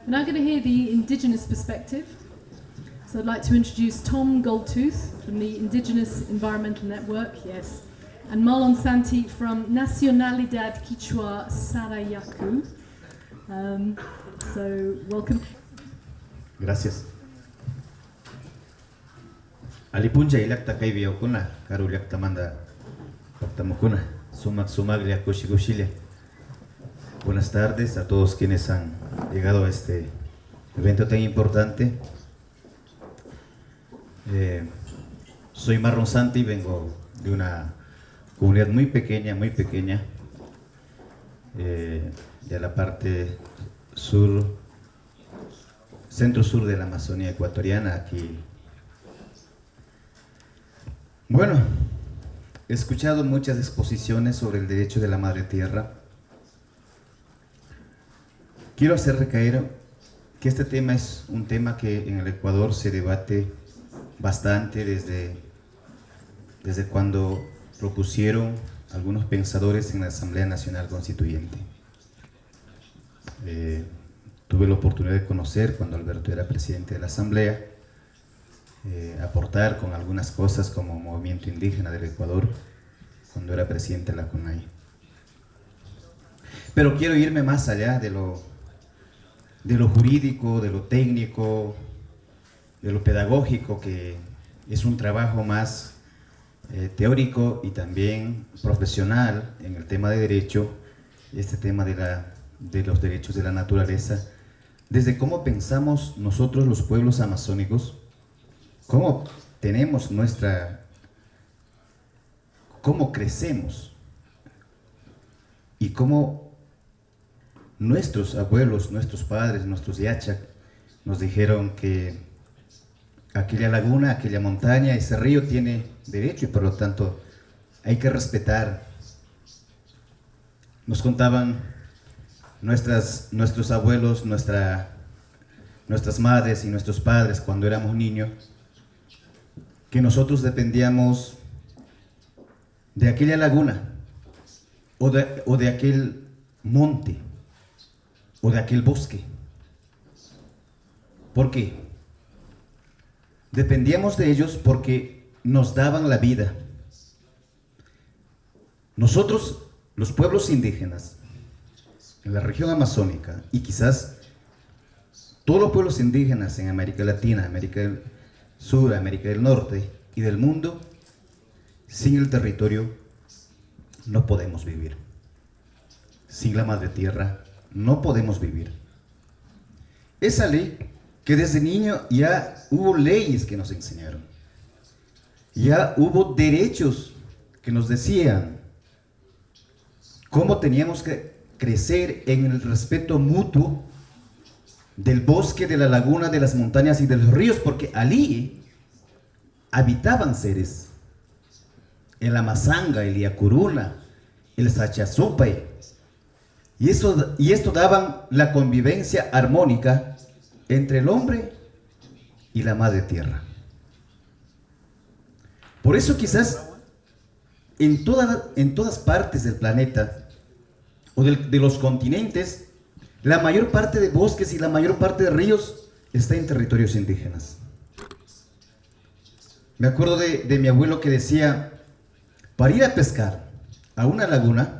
We're now going to hear the Indigenous perspective. So I'd like to introduce Tom Goldtooth from the Indigenous Environmental Network, yes, and Marlon Santi from Nacionalidad Quichua Sarayaku. So welcome. Gracias. Alipunja ilakta kaibia okuna, karuliakta manda oktamukuna, sumaglia koshigoshilia. Buenas tardes a todos quienes han llegado a este evento tan importante. Soy Marlon Santi, vengo de una comunidad muy pequeña, de la parte sur, centro-sur de la Amazonía ecuatoriana, aquí. Bueno, he escuchado muchas exposiciones sobre el derecho de la madre tierra. Quiero hacer recaer que este tema es un tema que en el Ecuador se debate bastante desde cuando propusieron algunos pensadores en la Asamblea Nacional Constituyente. Tuve la oportunidad de conocer cuando Alberto era presidente de la Asamblea, aportar con algunas cosas como Movimiento Indígena del Ecuador cuando era presidente de la CONAI. Pero quiero irme más allá de lo jurídico, de lo técnico, de lo pedagógico, que es un trabajo más teórico y también profesional en el tema de derecho, este tema de los derechos de la naturaleza, desde cómo pensamos nosotros los pueblos amazónicos, cómo tenemos cómo crecemos y cómo nuestros abuelos, nuestros padres, nuestros yachak nos dijeron que aquella laguna, aquella montaña, ese río tiene derecho y por lo tanto hay que respetar. Nos contaban nuestros abuelos, nuestras madres y nuestros padres cuando éramos niños, que nosotros dependíamos de aquella laguna o de aquel monte o de aquel bosque. ¿Por qué? Dependíamos de ellos porque nos daban la vida. Nosotros, los pueblos indígenas, en la región amazónica, y quizás todos los pueblos indígenas en América Latina, América del Sur, América del Norte y del mundo, sin el territorio no podemos vivir. Sin la madre tierra no podemos vivir. Esa ley que desde niño ya hubo leyes que nos enseñaron, ya hubo derechos que nos decían cómo teníamos que crecer en el respeto mutuo del bosque, de la laguna, de las montañas y de los ríos, porque allí habitaban seres, el Amazanga, el Iacuruna, el Sachazupay, y esto daban la convivencia armónica entre el hombre y la madre tierra. Por eso quizás en todas partes del planeta o de los continentes, la mayor parte de bosques y la mayor parte de ríos está en territorios indígenas. Me acuerdo de mi abuelo que decía, para ir a pescar a una laguna,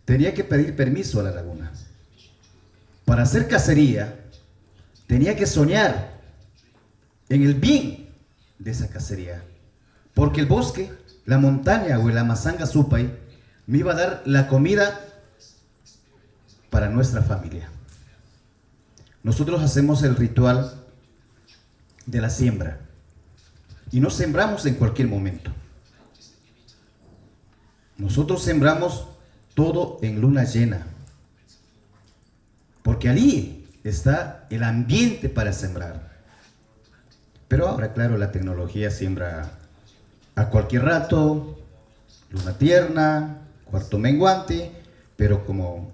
tenía que pedir permiso a la laguna. Para hacer cacería, tenía que soñar en el bien de esa cacería, porque el bosque, la montaña o el Amazanga Supay me iba a dar la comida para nuestra familia. Nosotros hacemos el ritual de la siembra y no sembramos en cualquier momento. Nosotros sembramos todo en luna llena, porque allí está el ambiente para sembrar. Pero ahora, claro, la tecnología siembra a cualquier rato, luna tierna, cuarto menguante, pero como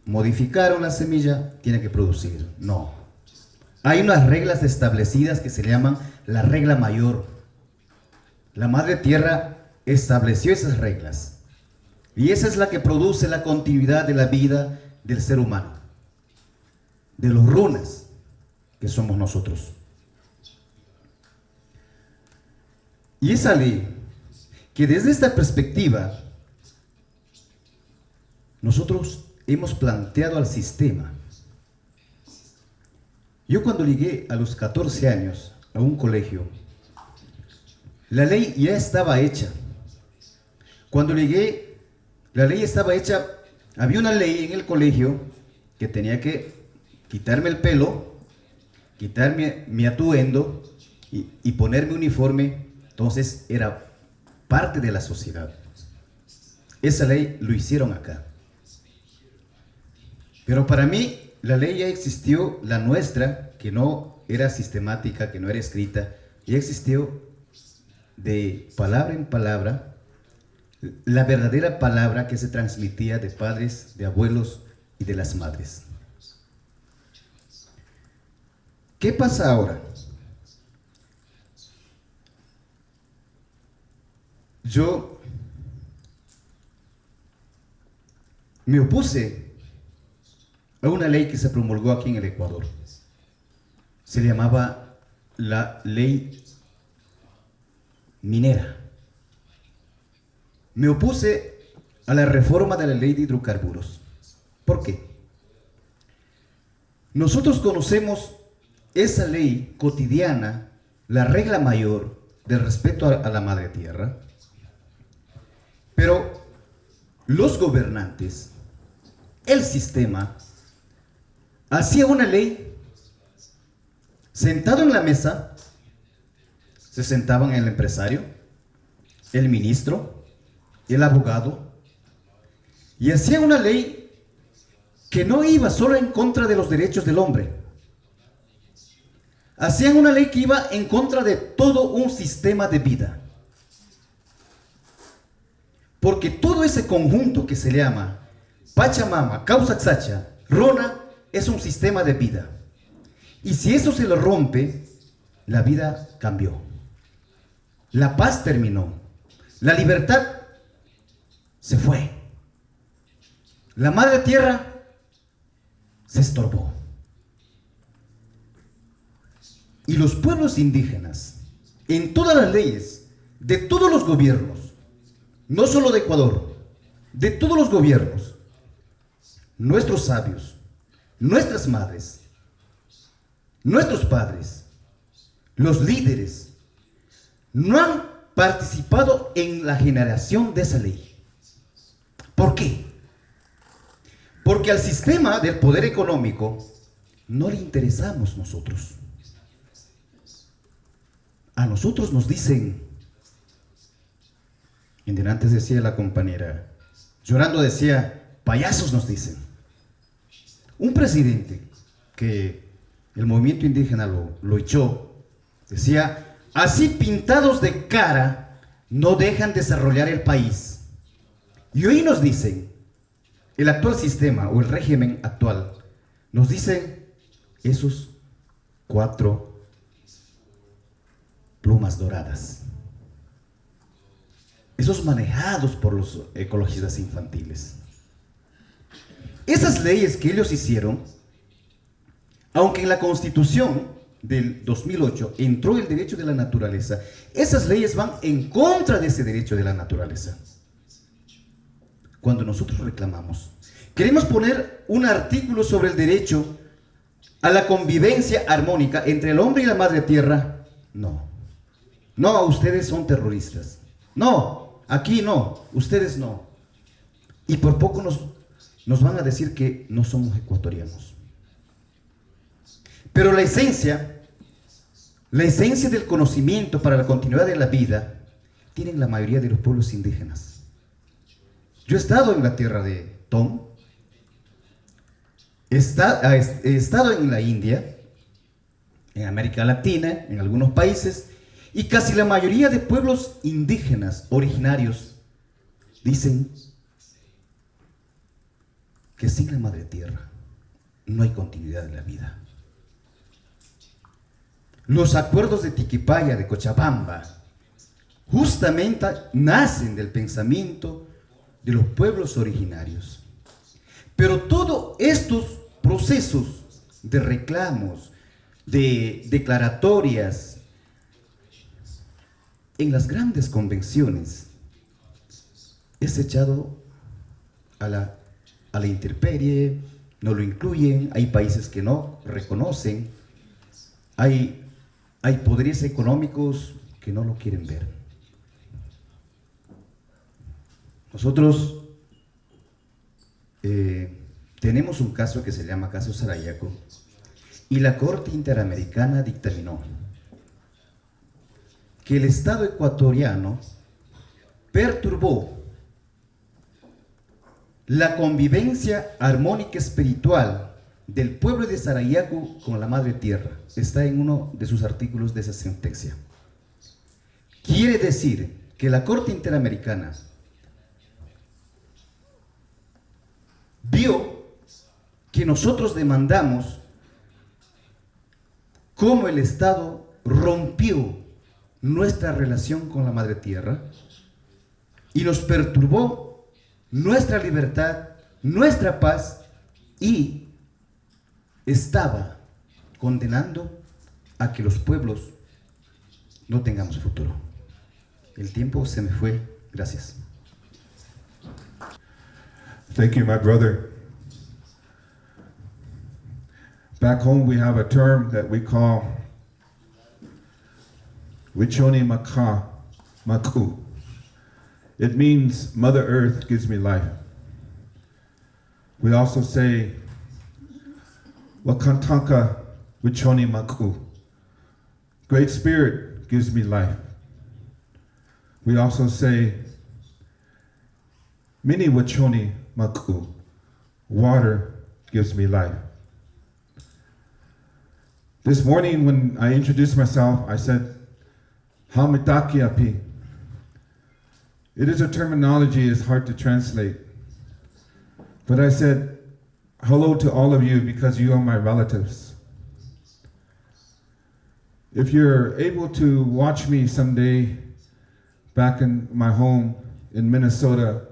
modificaron la semilla, tiene que producir. No. Hay unas reglas establecidas que se llaman la regla mayor. La Madre Tierra estableció esas reglas. Y esa es la que produce la continuidad de la vida del ser humano. de los runas que somos nosotros. Y esa ley, que desde esta perspectiva, nosotros hemos planteado al sistema. Yo cuando llegué a los 14 años a un colegio, la ley ya estaba hecha. Cuando llegué, la ley estaba hecha. Había una ley en el colegio que tenía que quitarme el pelo, quitarme mi atuendo y ponerme uniforme. Entonces era parte de la sociedad. Esa ley lo hicieron acá. Pero para mí la ley ya existió, la nuestra, que no era sistemática, que no era escrita, ya existió de palabra en palabra, la verdadera palabra que se transmitía de padres, de abuelos y de las madres. ¿Qué pasa ahora? Yo me opuse a una ley que se promulgó aquí en el Ecuador. Se le llamaba la ley minera. Me opuse a la reforma de la ley de hidrocarburos. ¿Por qué? Nosotros conocemos esa ley cotidiana, la regla mayor del respeto a la madre tierra, pero los gobernantes, el sistema, hacía una ley, sentado en la mesa, se sentaban el empresario, el ministro, el abogado, y hacía una ley que no iba solo en contra de los derechos del hombre. Hacían una ley que iba en contra de todo un sistema de vida. Porque todo ese conjunto que se llama Pachamama, Causaxacha, Rona, es un sistema de vida. Y si eso se lo rompe, la vida cambió. La paz terminó. La libertad se fue. La madre tierra se estorbó. Y los pueblos indígenas, en todas las leyes, de todos los gobiernos, no solo de Ecuador, de todos los gobiernos, nuestros sabios, nuestras madres, nuestros padres, los líderes, no han participado en la generación de esa ley. ¿Por qué? Porque al sistema del poder económico no le interesamos nosotros. A nosotros nos dicen, y antes decía la compañera, llorando decía, payasos nos dicen. Un presidente que el movimiento indígena lo echó, decía, así pintados de cara no dejan desarrollar el país. Y hoy nos dicen, el actual sistema o el régimen actual, nos dicen esos 4 plumas doradas, esos manejados por los ecologistas infantiles. Esas leyes que ellos hicieron, aunque en la Constitución del 2008 entró el derecho de la naturaleza, esas leyes van en contra de ese derecho de la naturaleza. Cuando nosotros reclamamos, queremos poner un artículo sobre el derecho a la convivencia armónica entre el hombre y la madre tierra, no. No, ustedes son terroristas. No, aquí no, ustedes no. Y por poco nos van a decir que no somos ecuatorianos. Pero la esencia del conocimiento para la continuidad de la vida, tienen la mayoría de los pueblos indígenas. Yo he estado en la tierra de Tom, he estado en la India, en América Latina, en algunos países, y casi la mayoría de pueblos indígenas originarios dicen que sin la madre tierra no hay continuidad de la vida. Los acuerdos de Tiquipaya, de Cochabamba, justamente nacen del pensamiento de los pueblos originarios. Pero todos estos procesos de reclamos, de declaratorias en las grandes convenciones, es echado a la intemperie, no lo incluyen, hay países que no reconocen, hay poderes económicos que no lo quieren ver. Nosotros tenemos un caso que se llama caso Sarayaco y la Corte Interamericana dictaminó que el Estado ecuatoriano perturbó la convivencia armónica espiritual del pueblo de Sarayaco con la Madre Tierra. Está en uno de sus artículos de esa sentencia. Quiere decir que la Corte Interamericana vio que nosotros demandamos cómo el Estado rompió nuestra relación con la Madre Tierra y nos perturbó nuestra libertad, nuestra paz, y estaba condenando a que los pueblos no tengamos futuro. El tiempo se me fue. Gracias. Thank you, my brother. Back home, we have a term that we call Wichoni Maka Maku. It means Mother Earth gives me life. We also say Wakantanka Wichoni Maku. Great Spirit gives me life. We also say Mini Wachoni Maku. Water gives me life. This morning when I introduced myself, I said, Hamitaki api. It is a terminology, it's hard to translate. But I said, hello to all of you because you are my relatives. If you're able to watch me someday back in my home in Minnesota,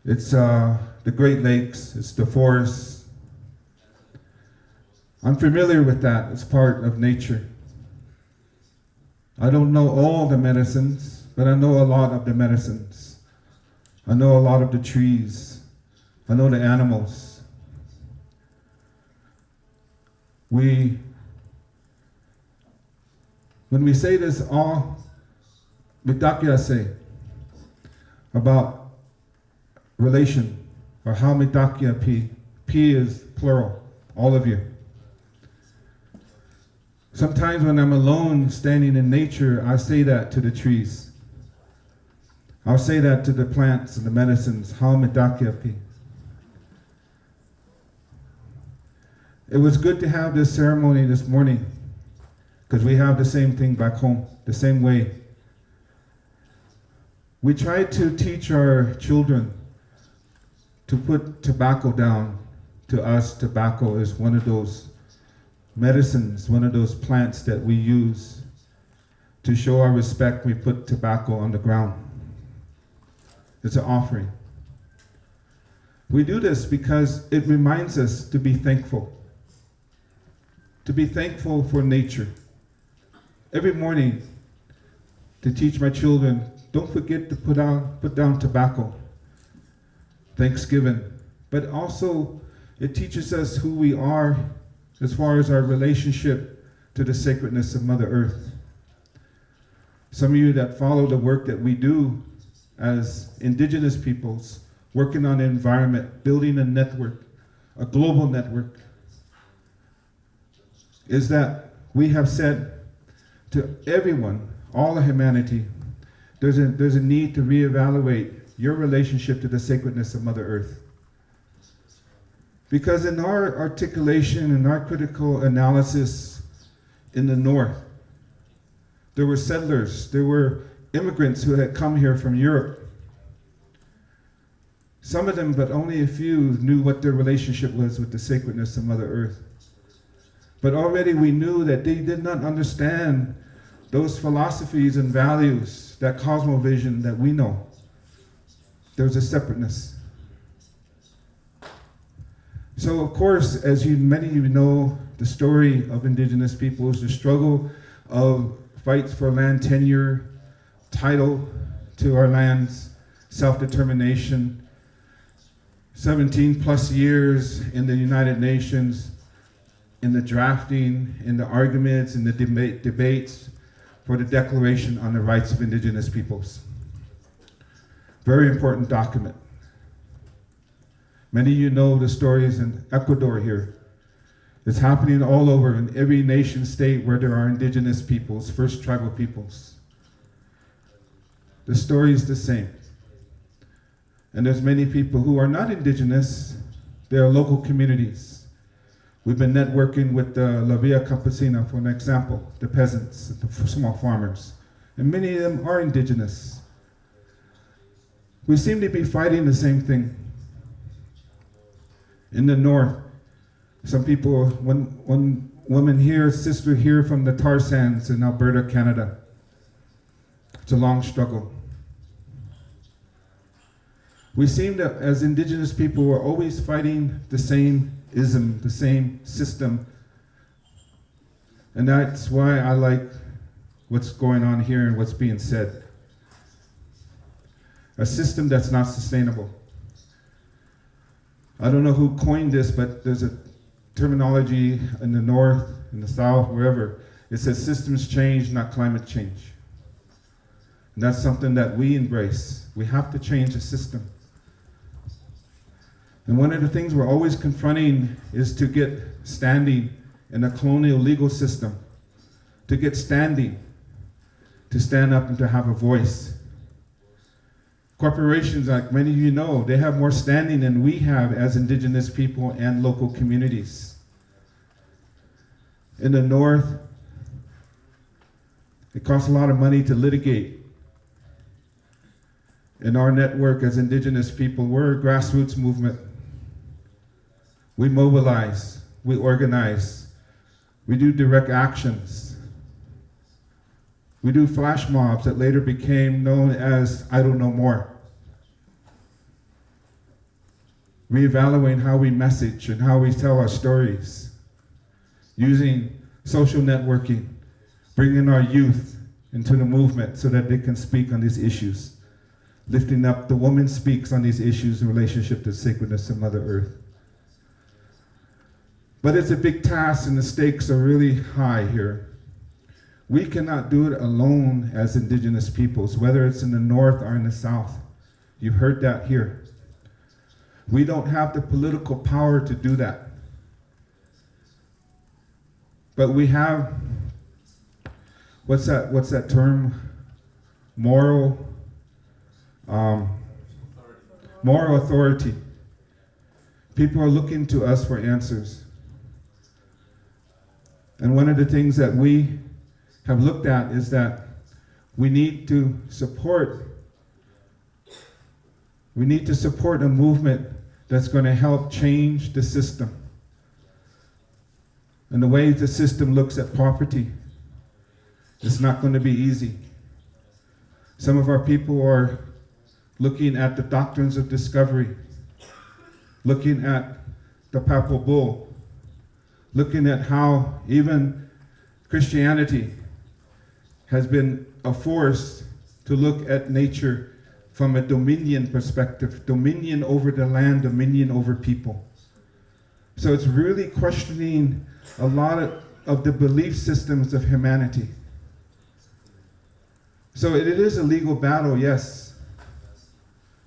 it's the Great Lakes, it's the forests. I'm familiar with that, it's part of nature. I don't know all the medicines, but I know a lot of the medicines. I know a lot of the trees. I know the animals. When we say this all, Mitakia say, about relation, or how Mitakia P is plural, all of you. Sometimes when I'm alone standing in nature, I say that to the trees. I'll say that to the plants and the medicines, how Mitakiapi. It was good to have this ceremony this morning because we have the same thing back home, the same way. We try to teach our children to put tobacco down. To us, tobacco is one of those medicines, one of those plants that we use to show our respect. We put tobacco on the ground. It's an offering. We do this because it reminds us to be thankful for nature. Every morning, to teach my children, don't forget to put down tobacco. Thanksgiving. But also, it teaches us who we are as far as our relationship to the sacredness of Mother Earth. Some of you that follow the work that we do as indigenous peoples, working on the environment, building a network, a global network, is that we have said to everyone, all of humanity, there's a need to reevaluate your relationship to the sacredness of Mother Earth. Because in our articulation and our critical analysis in the North, there were settlers, there were immigrants who had come here from Europe. Some of them, but only a few, knew what their relationship was with the sacredness of Mother Earth. But already we knew that they did not understand those philosophies and values, that cosmovision that we know. There's a separateness. So of course, as many of you know, the story of indigenous peoples, the struggle of fights for land tenure, title to our lands, self-determination, 17 plus years in the United Nations, in the drafting, in the arguments, in the debates for the Declaration on the Rights of Indigenous Peoples. Very important document. Many of you know the stories in Ecuador here. It's happening all over in every nation state where there are indigenous peoples, first tribal peoples. The story is the same. And there's many people who are not indigenous, they are local communities. We've been networking with the La Villa Campesina, for an example, the peasants, the small farmers. And many of them are indigenous. We seem to be fighting the same thing. In the north, some people, one woman here, sister here from the tar sands in Alberta, Canada. It's a long struggle. We seem to, as indigenous people, we're always fighting the same ism, the same system. And that's why I like what's going on here and what's being said. A system that's not sustainable. I don't know who coined this, but there's a terminology in the north, in the south, wherever. It says systems change, not climate change. And that's something that we embrace. We have to change the system. And one of the things we're always confronting is to get standing in a colonial legal system, to get standing, to stand up and to have a voice. Corporations, like many of you know, they have more standing than we have as indigenous people and local communities. In the north, it costs a lot of money to litigate. In our network as indigenous people, we're a grassroots movement. We mobilize, we organize, we do direct actions. We do flash mobs that later became known as Idle No More. Reevaluating how we message and how we tell our stories. Using social networking, bringing our youth into the movement so that they can speak on these issues. Lifting up the woman speaks on these issues in relationship to sacredness of Mother Earth. But it's a big task and the stakes are really high here. We cannot do it alone as indigenous peoples, whether it's in the north or in the south. You've heard that here. We don't have the political power to do that. But we have, what's that term? Moral authority. People are looking to us for answers. And one of the things that we have looked at is that we need to support a movement that's going to help change the system. And the way the system looks at property, it's not going to be easy. Some of our people are looking at the doctrines of discovery, looking at the papal bull, looking at how even Christianity has been a force to look at nature from a dominion perspective, dominion over the land, dominion over people. So it's really questioning a lot of the belief systems of humanity. So it is a legal battle, yes,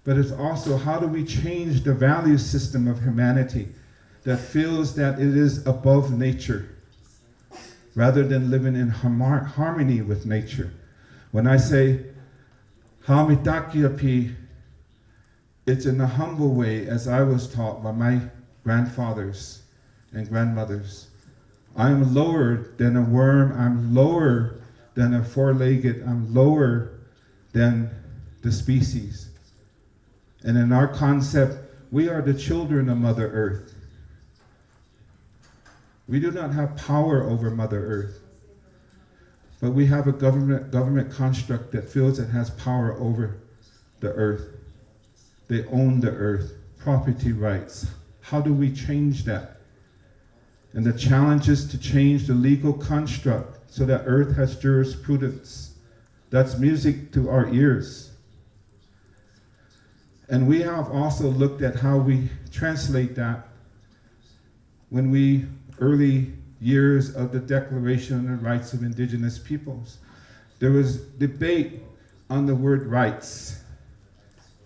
but it's also how do we change the value system of humanity that feels that it is above nature, rather than living in harmony with nature. When I say, Haumitakiapi, it's in a humble way as I was taught by my grandfathers and grandmothers. I'm lower than a worm, I'm lower than a four-legged, I'm lower than the species. And in our concept, we are the children of Mother Earth. We do not have power over Mother Earth, but we have a government construct that feels it has power over the earth. They own the earth, property rights, How do we change that? And the challenge is to change the legal construct so that earth has jurisprudence. That's music to our ears. And we have also looked at how we translate that when we, early years of the Declaration on the Rights of Indigenous Peoples, there was debate on the word rights.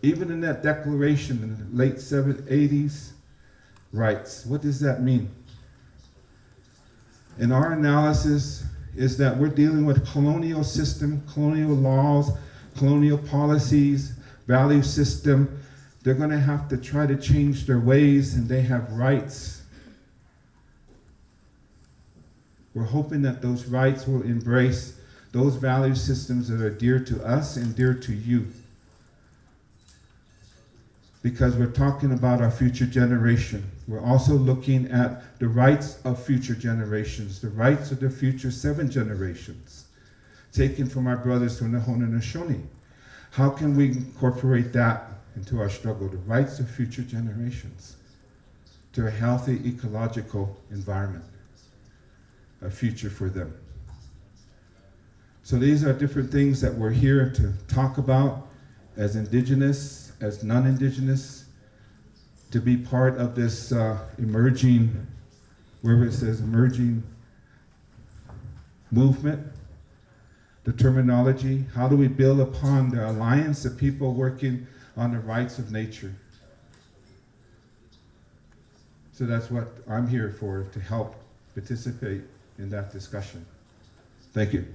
Even in that declaration in the late 80s, rights, what does that mean? And our analysis is that we're dealing with colonial system, colonial laws, colonial policies, value system. They're going to have to try to change their ways, and they have rights. We're hoping that those rights will embrace those value systems that are dear to us and dear to you. Because we're talking about our future generation. We're also looking at the rights of future generations, the rights of the future 7 generations, taken from our brothers from the Haudenosaunee. How can we incorporate that into our struggle, the rights of future generations, to a healthy ecological environment, a future for them? So these are different things that we're here to talk about as Indigenous, as non-Indigenous, to be part of this emerging, wherever it says emerging movement, the terminology. How do we build upon the alliance of people working on the rights of nature? So that's what I'm here for, to help participate in that discussion. Thank you.